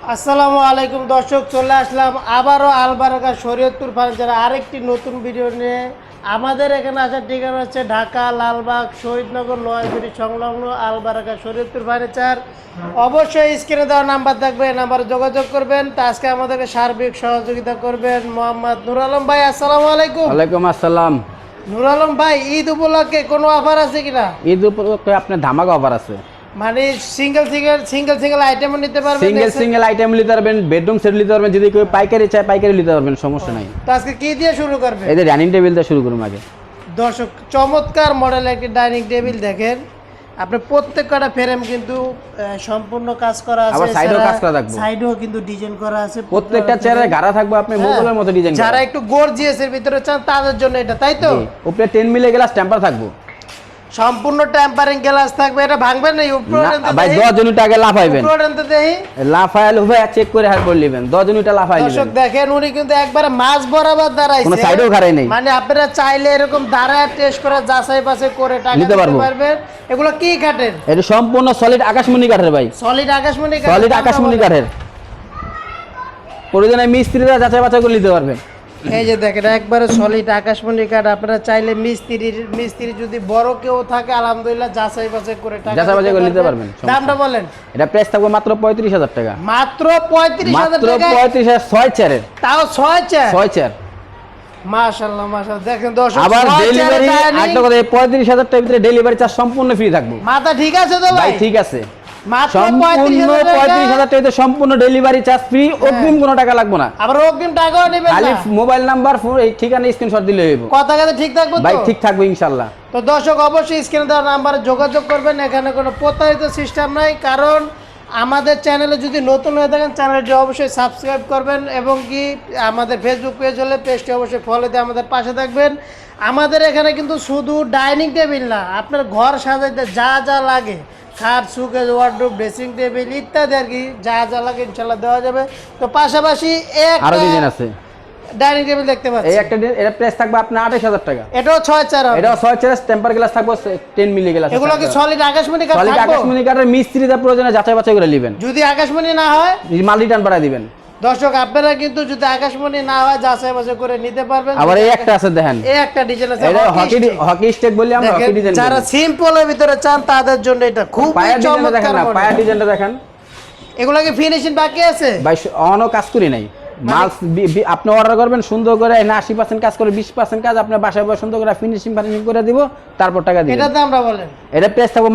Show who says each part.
Speaker 1: আসসালামু আলাইকুম দর্শক, চলে আসলাম আবারও আলবারাকা শরীয়তপুর ফার্নিচার আরেকটি নতুন ভিডিও নিয়ে। আমাদের এখানে আসার ঠিকানা হচ্ছে ঢাকা লালবাগ শহীদনগর লোহাজুরি সংলগ্ন আলবারাকা শরীয়তপুর ফার্নিচার। অবশ্যই স্ক্রিনে দেওয়া নাম্বার থাকবে, এই নাম্বারে যোগাযোগ করবেন। তা আজকে আমাদেরকে সার্বিক সহযোগিতা করবেন মোহাম্মদ নূর আলম ভাই। আসসালামু আলাইকুম।
Speaker 2: ওয়ালাইকুম আসসালাম।
Speaker 1: নূর আলম ভাই, ঈদ উপলক্ষে কোনো অফার আছে কিনা?
Speaker 2: ঈদ উপলক্ষে আপনার ধামাকা অফার আছে।
Speaker 1: মানে সিঙ্গেল আইটেমও নিতে পারবেন,
Speaker 2: সিঙ্গেল আইটেম নিতে পারবেন, বেডরুম সেট নিতে পারবেন, যদি কেউ পাইকারি চায় পাইকারি নিতে পারবেন, সমস্যা নাই।
Speaker 1: তো আজকে কি দিয়ে শুরু করবে?
Speaker 2: এই যে ডাইনিং টেবিল দিয়ে শুরু করুন আগে।
Speaker 1: দর্শক, চমৎকার মডেলের একটি ডাইনিং টেবিল দেখেন। আপনার প্রত্যেকটা ফ্রেম কিন্তু সম্পূর্ণ কাজ করা আছে,
Speaker 2: আবার সাইডেও কাজ করা থাকবে,
Speaker 1: সাইডেও কিন্তু ডিজাইন করা আছে।
Speaker 2: প্রত্যেকটা চেয়ারে গাড়া থাকবে, আপনি মোগলের মতো ডিজাইন।
Speaker 1: যারা একটু গর্জিয়াস এর ভিতরে চান তাদের জন্য এটা, তাই তো?
Speaker 2: উপরে 10 মিলি গ্লাস টেম্পার থাকবে,
Speaker 1: সম্পূর্ণ টেম্পারিং গ্লাস থাকবে। এটা ভাঙবেন না?
Speaker 2: ভাই 10 ইউনিট আগে লাফাইবেন,
Speaker 1: দেই
Speaker 2: লাফাইল হবে চেক করে হাত বল নেবেন, 10 ইউনিট লাফাইল
Speaker 1: দর্শক দেখেন, উনি কিন্তু একবারে মাছ বরাবর দাঁড়াইছে,
Speaker 2: কোনো সাইডেও গাড়াই নেই।
Speaker 1: মানে আপনারা চাইলে এরকম দাঁড়ায় টেস্ট করে যাচাই বাছাই করে টাকা
Speaker 2: নিতে
Speaker 1: পারবেন। এগুলো কি কাঠের?
Speaker 2: এটা সম্পূর্ণ সলিড আকাশমণি কাঠের ভাই,
Speaker 1: সলিড আকাশমণি কাঠ।
Speaker 2: সলিড আকাশমণি কাঠের। প্রয়োজনে মিস্ত্রিরা যাচাই বাছাই করে নিতে পারবেন।
Speaker 1: এই যে দেখেন, একবারে সলিড আকাশমণি কাঠ। আপনারা চাইলে মিস্ত্রি যদি বড় কেউ থাকে, আলহামদুলিল্লাহ যাচাই বাছাই করে টাকা
Speaker 2: যাচাই বাছাই করে নিতে পারবেন।
Speaker 1: দামটা বলেন।
Speaker 2: এটা প্রাইস থাকবে মাত্র 35,000 টাকা।
Speaker 1: মাত্র 35,000 টাকা?
Speaker 2: 35,000 6 চেয়ারের,
Speaker 1: তাও 6 চেয়ার।
Speaker 2: 6 চেয়ার।
Speaker 1: মাশাআল্লাহ মাশাআল্লাহ, দেখেন দর্শক,
Speaker 2: আবার ডেলিভারি একটা কথা, এই 35,000 টাকার ভিতরে ডেলিভারি চার্জ সম্পূর্ণ ফ্রি থাকবে।
Speaker 1: মাথা ঠিক আছে তো ভাই?
Speaker 2: ঠিক আছে,
Speaker 1: মাত্র
Speaker 2: সম্পূর্ণ 35,000 টাকাতে সম্পূর্ণ ডেলিভারি চার্জ ফ্রি, অগ্রিম কোনো টাকা লাগবে না।
Speaker 1: আবার অগ্রিম টাকাও নেবেন না,
Speaker 2: খালি মোবাইল নাম্বার এই ঠিকানা স্ক্রিনশট দিলে হইব।
Speaker 1: কথা কথা ঠিক থাকবে তো
Speaker 2: ভাই? ঠিক থাকবে ইনশাআল্লাহ।
Speaker 1: তো দর্শক, অবশ্যই স্ক্রিনে দেওয়া নাম্বারে যোগাযোগ করবেন। এখানে কোনো প্রতারিত সিস্টেম নাই, কারণ আমাদের চ্যানেলে যদি নতুন হয়ে থাকেন চ্যানেলটি অবশ্যই সাবস্ক্রাইব করবেন, এবং কি আমাদের ফেসবুক পেজ হলে পেজটি অবশ্যই ফলো দিয়ে আমাদের পাশে থাকবেন। আমাদের এখানে কিন্তু শুধু ডাইনিং টেবিল না, আপনার ঘর সাজাইতে যা যা লাগে, খাট, সুকেস, ওয়ার্ডরোব, ড্রেসিং টেবিল ইত্যাদি আর কি, যা যা লাগে ইনশাল্লাহ দেওয়া যাবে। তো পাশাপাশি
Speaker 2: আরো ডিজাইন আছে।
Speaker 1: ডাইনিং টেবিল দেখতে পাচ্ছেন,
Speaker 2: এই একটা এটা প্রাইস থাকবে আপনার 28,000 টাকা।
Speaker 1: এটাও 6 চেয়ার হবে।
Speaker 2: এটাও 6 চেয়ার, টেম্পার গ্লাস থাকবে 10 মিলি গ্লাস।
Speaker 1: এগুলো কি সলিড আকাশমণি কাঠ?
Speaker 2: সলিড আকাশমণি কাঠের, মিস্ত্রিদের প্রয়োজনে যাচাই বাছাই করে নেবেন।
Speaker 1: যদি আকাশমণি না হয়
Speaker 2: মাল রিটার্ন পাঠিয়ে দিবেন।
Speaker 1: দর্শক, আপনারা কিন্তু যদি আকাশমণি না হয় যাচাই বাছাই করে নিতে পারবেন।
Speaker 2: আবার এই একটা আছে দেখেন,
Speaker 1: এই একটা ডিজাইন আছে,
Speaker 2: এটা হকি স্টেক বলি আমরা, হকি ডিজাইন।
Speaker 1: যারা সিম্পলের ভিতরে চান তাদের জন্য এটা খুব
Speaker 2: চমৎকার। দেখেন না পায়া ডিজাইনটা দেখেন।
Speaker 1: এগুলো কি ফিনিশিং বাকি আছে?
Speaker 2: ভাই অন্য কাজ করি নাই, মাল আপনি অর্ডার করবেন সুন্দর করে, 80% কাজ করে 20% কাজ আপনার বাসায় বসে সুন্দর করে ফিনিশিং করে দিব, তারপর টাকা দিবেন।
Speaker 1: এটা দামটা বলেন।
Speaker 2: এটা প্রাইস থাকবে